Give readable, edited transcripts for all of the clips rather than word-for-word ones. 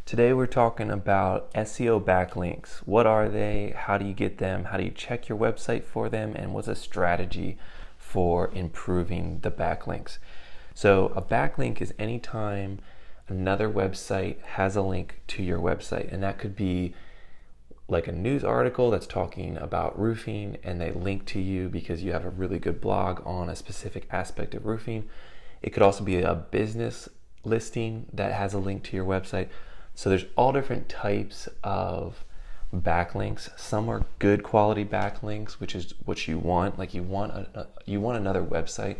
Today we're talking about SEO backlinks. What are they? How do you get them? How do you check your website for them? And what's a strategy for improving the backlinks? So a backlink is anytime another website has a link to your website, and that could be like a news article that's talking about roofing and they link to you because you have a really good blog on a specific aspect of roofing. It could also be a business listing that has a link to your website. So there's all different types of backlinks. Some are good quality backlinks, which is what you want. Like you want another website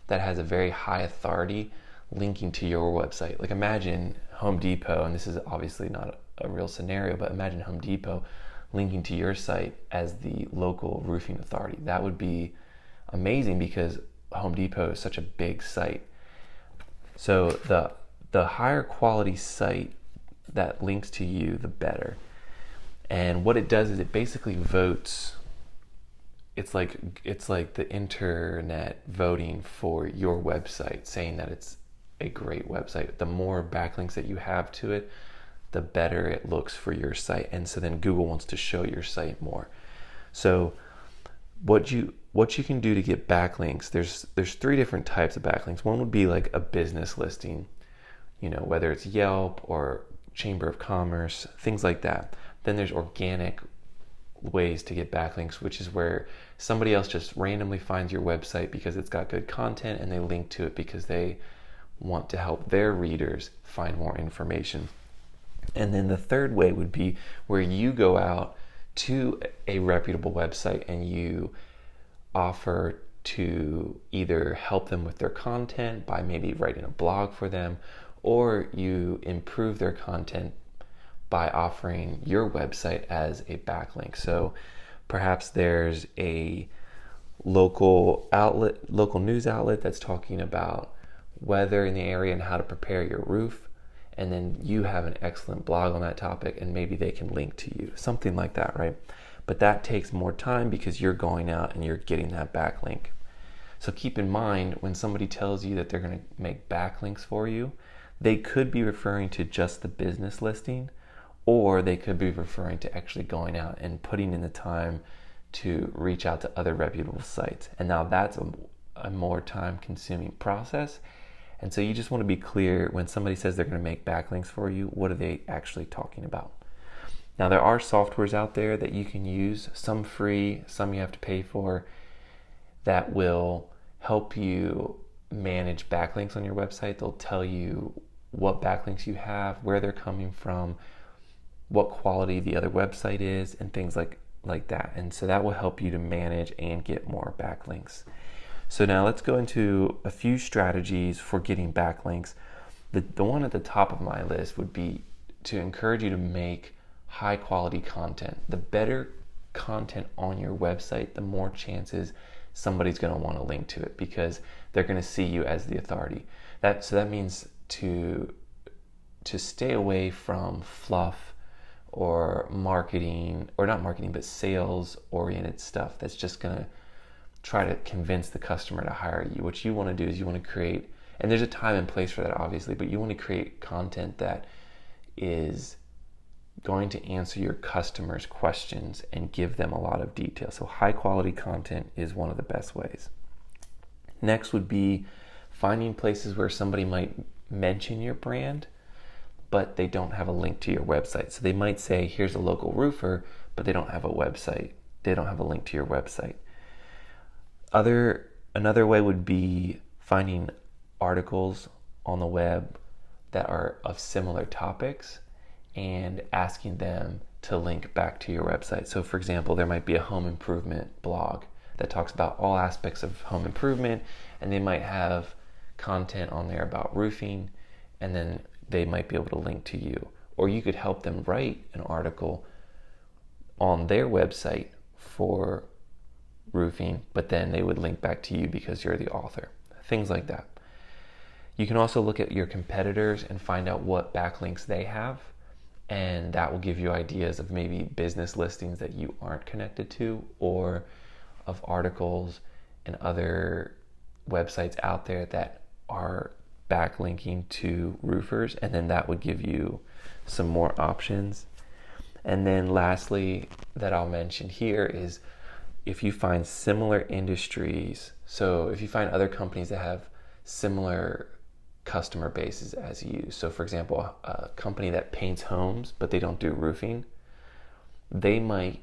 that has a very high authority linking to your website. Like imagine Home Depot, and this is obviously not a real scenario, but imagine Home Depot linking to your site as the local roofing authority. That would be amazing because Home Depot is such a big site. So the higher quality site that links to you, the better. And what it does is it basically votes. It's like the internet voting for your website, saying that it's a great website. The more backlinks that you have to it, the better it looks for your site. And so then Google wants to show your site more. So what you can do to get backlinks, there's three different types of backlinks. One would be like a business listing, whether it's Yelp or Chamber of Commerce, things like that. Then there's organic ways to get backlinks, which is where somebody else just randomly finds your website because it's got good content and they link to it because they want to help their readers find more information. And then the third way would be where you go out to a reputable website and you offer to either help them with their content by maybe writing a blog for them, or you improve their content by offering your website as a backlink. So perhaps there's a local news outlet that's talking about weather in the area and how to prepare your roof, and then you have an excellent blog on that topic and maybe they can link to you, something like that, right? But that takes more time because you're going out and you're getting that backlink. So keep in mind when somebody tells you that they're going to make backlinks for you, they could be referring to just the business listing, or they could be referring to actually going out and putting in the time to reach out to other reputable sites. And now that's a more time consuming process. And so you just want to be clear when somebody says they're going to make backlinks for you, what are they actually talking about? Now there are softwares out there that you can use, some free, some you have to pay for, that will help you manage backlinks on your website. They'll tell you what backlinks you have, where they're coming from, what quality the other website is, and things like that. And so that will help you to manage and get more backlinks. So now let's go into a few strategies for getting backlinks. The one at the top of my list would be to encourage you to make high quality content. The better content on your website, the more chances somebody's going to want to link to it because they're going to see you as the authority. So that means to stay away from fluff or marketing, or not marketing, but sales oriented stuff that's just going to try to convince the customer to hire you. What you want to do is you want to create, and there's a time and place for that obviously, but you want to create content that is going to answer your customers' questions and give them a lot of detail. So high quality content is one of the best ways. Next would be finding places where somebody might mention your brand, but they don't have a link to your website. So they might say, here's a local roofer, but they don't have a website. They don't have a link to your website. Another way would be finding articles on the web that are of similar topics and asking them to link back to your website. So for example, there might be a home improvement blog that talks about all aspects of home improvement, and they might have content on there about roofing, and then they might be able to link to you. Or you could help them write an article on their website for roofing, but then they would link back to you because you're the author. Things like that. You can also look at your competitors and find out what backlinks they have, and that will give you ideas of maybe business listings that you aren't connected to, or of articles and other websites out there that are backlinking to roofers, and then that would give you some more options. And then lastly, that I'll mention here is if you find similar industries, so if you find other companies that have similar customer bases as you, so for example, a company that paints homes but they don't do roofing, they might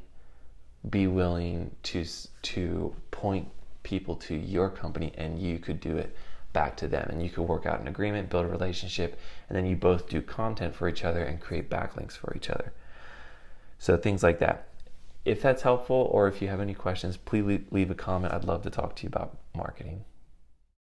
be willing to point people to your company, and you could do it back to them, and you could work out an agreement, build a relationship, and then you both do content for each other and create backlinks for each other. So things like that. If that's helpful, or if you have any questions, please leave a comment. I'd love to talk to you about marketing.